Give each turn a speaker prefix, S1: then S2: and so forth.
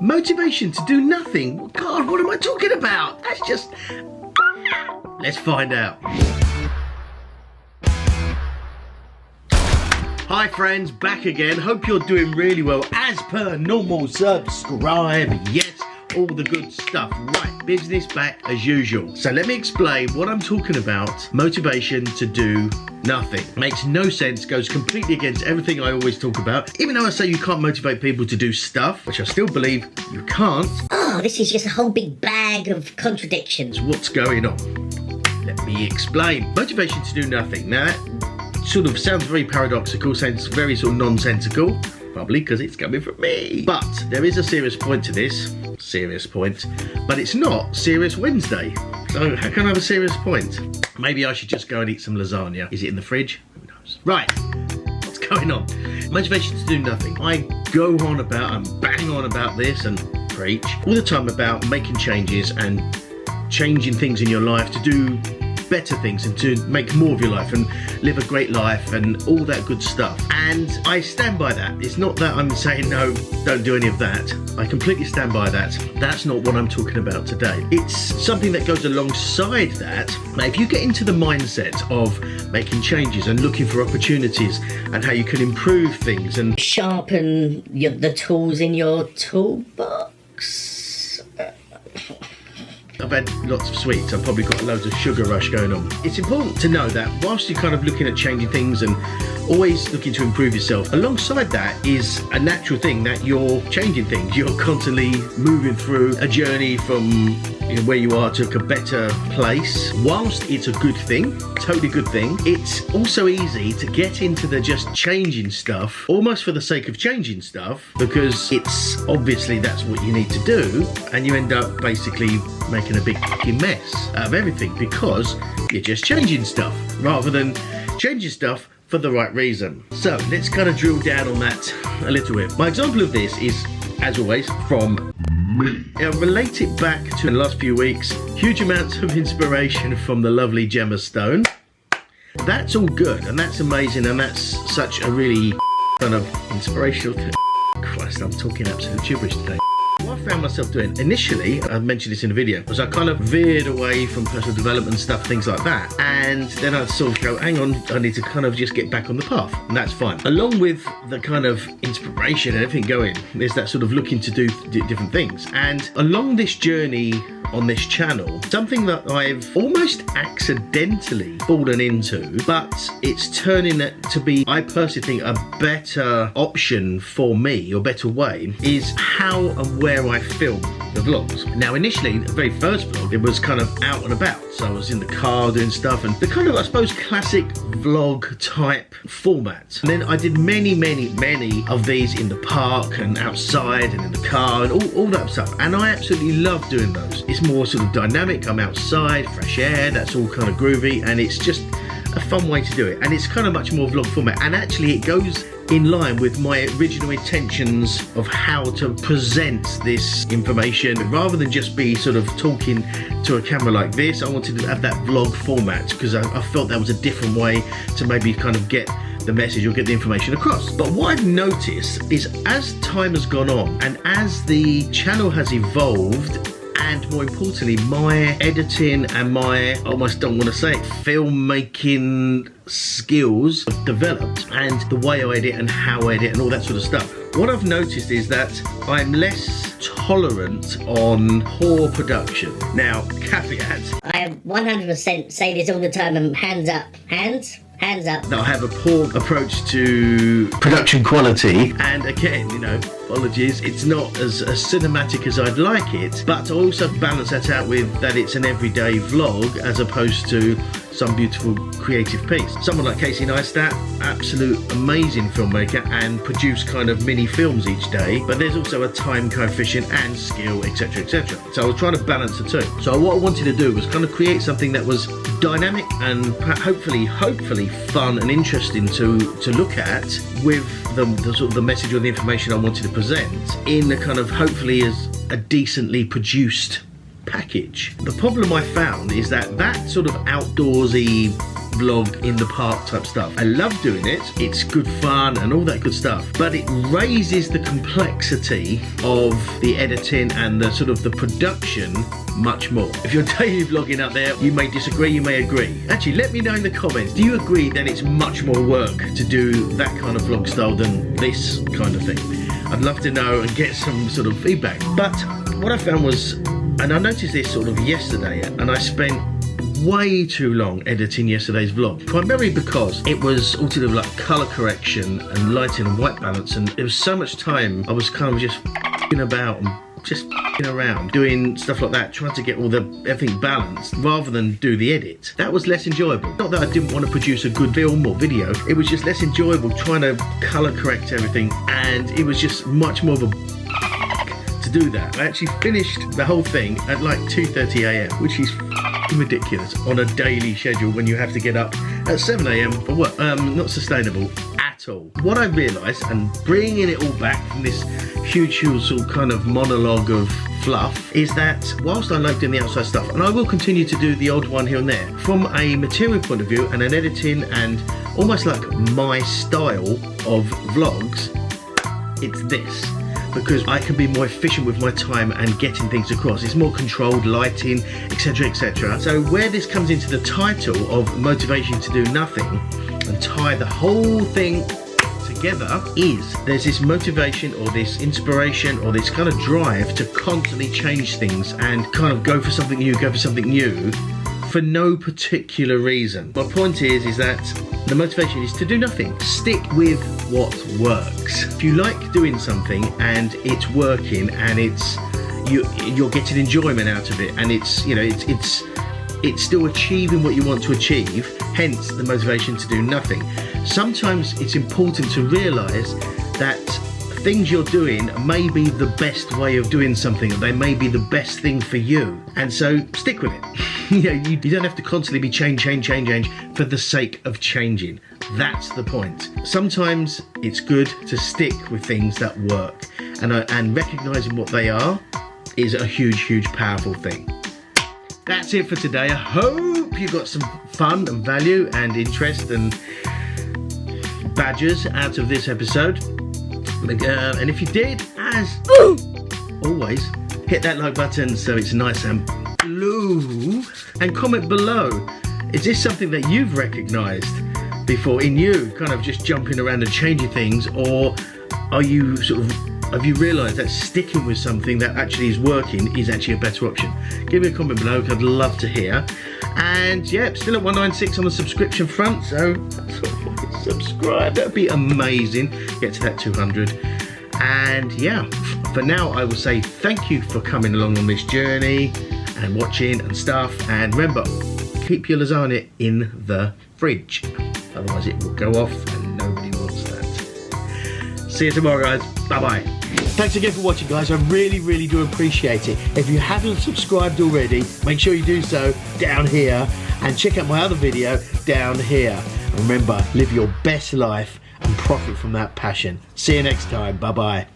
S1: Motivation to do nothing. God, what am I talking about? That's just... Let's find out. Hi friends, back again. Hope you're doing really well. As per normal, subscribe. Yes, all the good stuff. Right, business back as usual. So let me explain what I'm talking about. Motivation to do nothing. Makes no sense, goes completely against everything I always talk about. Even though I say you can't motivate people to do stuff, which I still believe you can't.
S2: Oh, this is just a whole big bag of contradictions.
S1: What's going on? Let me explain. Motivation to do nothing. Now that sort of sounds very paradoxical, sounds very sort of nonsensical, probably because it's coming from me. But there is a serious point to this. Serious point. But it's not Serious Wednesday. So how can I have a serious point? Maybe I should just go and eat some lasagna. Is it in the fridge? Who knows? Right. What's going on? Motivation to do nothing. I go on about and bang on about this and preach all the time about making changes and changing things in your life to do better things and to make more of your life and live a great life and all that good stuff. And I stand by that. It's not that I'm saying no, don't do any of that. I completely stand by that. That's not what I'm talking about today. It's something that goes alongside that. Now, if you get into the mindset of making changes and looking for opportunities and how you can improve things and
S2: sharpen the tools in your toolbox.
S1: I've had lots of sweets, I've probably got loads of sugar rush going on. It's important to know that whilst you're kind of looking at changing things and always looking to improve yourself, alongside that is a natural thing that you're changing things. You're constantly moving through a journey from where you are to a better place. Whilst it's a good thing, totally good thing, it's also easy to get into the just changing stuff, almost for the sake of changing stuff, because it's obviously that's what you need to do, and you end up basically making a big fucking mess out of everything because you're just changing stuff rather than changing stuff for the right reason. So let's kind of drill down on that a little bit. My example of this is, as always, from me. I'll relate it back to the last few weeks. Huge amounts of inspiration from the lovely Gemma Stone. That's all good and that's amazing and that's such a really kind of inspirational thing. Christ, I'm talking absolute gibberish today. What I found myself doing initially, I mentioned this in a video, was I kind of veered away from personal development stuff, things like that, and then I sort of go, hang on, I need to kind of just get back on the path, and that's fine. Along with the kind of inspiration and everything going, there's that sort of looking to do different things, and along this journey on this channel, something that I've almost accidentally fallen into, but it's turning it to be, I personally think, a better option for me, or better way, is how and where I film the vlogs. Now initially, the very first vlog, it was kind of out and about, so I was in the car doing stuff, and the kind of, I suppose, classic vlog type format. And then I did many of these in the park and outside and in the car and all that stuff, and I absolutely love doing those. It's more sort of dynamic, I'm outside, fresh air, that's all kind of groovy, and it's just a fun way to do it, and it's kind of much more vlog format, and actually it goes in line with my original intentions of how to present this information. Rather than just be sort of talking to a camera like this, I wanted to have that vlog format because I felt that was a different way to maybe kind of get the message or get the information across. But what I've noticed is as time has gone on and as the channel has evolved, and more importantly, my editing and my, I almost don't want to say it, filmmaking skills have developed, and the way I edit and how I edit and all that sort of stuff. What I've noticed is that I'm less tolerant on poor production. Now, caveat.
S2: I 100% say this all the time, and hands up. Hands up.
S1: That I have a poor approach to production quality, and again, apologies, it's not as cinematic as I'd like it, but I also balance that out with that it's an everyday vlog as opposed to some beautiful creative piece. Someone like Casey Neistat, absolute amazing filmmaker, and produce kind of mini films each day, but there's also a time coefficient and skill, etc, etc. So I was trying to balance the two. So what I wanted to do was kind of create something that was dynamic and hopefully fun and interesting to look at, with the sort of the message or the information I wanted to present in a kind of hopefully as a decently produced package. The problem I found is that sort of outdoorsy vlog in the park type stuff. I love doing it. It's good fun and all that good stuff, but it raises the complexity of the editing and the sort of the production much more. If you're daily vlogging out there, you may disagree, you may agree. Actually, let me know in the comments, do you agree that it's much more work to do that kind of vlog style than this kind of thing? I'd love to know and get some sort of feedback. But what I found was, and I noticed this sort of yesterday, and I spent way too long editing yesterday's vlog, primarily because it was all to do with like colour correction and lighting and white balance, and there was so much time I was kind of just f***ing about and just f***ing around doing stuff like that, trying to get all the everything balanced rather than do the edit. That was less enjoyable. Not that I didn't want to produce a good film or video, it was just less enjoyable trying to colour correct everything, and it was just much more of a to do that. I actually finished the whole thing at like 2:30 AM, which is ridiculous on a daily schedule when you have to get up at 7 AM for work. Not sustainable at all. What I realised, and bringing it all back from this huge sort of kind of monologue of fluff, is that whilst I like doing the outside stuff, and I will continue to do the odd one here and there, from a material point of view and an editing and almost like my style of vlogs, it's this. Because I can be more efficient with my time and getting things across. It's more controlled, lighting, etc, etc. So where this comes into the title of motivation to do nothing and tie the whole thing together is there's this motivation or this inspiration or this kind of drive to constantly change things and kind of go for something new for no particular reason. My point is that the motivation is to do nothing. Stick with what works. If you like doing something and it's working and you're getting enjoyment out of it, and it's, you know, it's still achieving what you want to achieve, hence the motivation to do nothing. Sometimes it's important to realise that things you're doing may be the best way of doing something, they may be the best thing for you, and so stick with it. You know, you don't have to constantly be change for the sake of changing. That's the point. Sometimes it's good to stick with things that work, and recognising what they are is a huge powerful thing. That's it for today. I hope you got some fun and value and interest and badges out of this episode. And if you did, as always, hit that like button so it's nice and blue, and comment below, is this something that you've recognised before in you, kind of just jumping around and changing things, or are you have you realised that sticking with something that actually is working is actually a better option? Give me a comment below, I'd love to hear. And yeah, still at 196 on the subscription front, so subscribe, that'd be amazing. Get to that 200. And yeah, for now I will say thank you for coming along on this journey and watching and stuff, and remember, keep your lasagna in the fridge, otherwise it will go off and nobody wants that. See you tomorrow, guys. Bye bye. Thanks again for watching, guys. I really do appreciate it. If you haven't subscribed already, make sure you do so down here, and check out my other video down here. And remember, live your best life and profit from that passion. See you next time. Bye bye.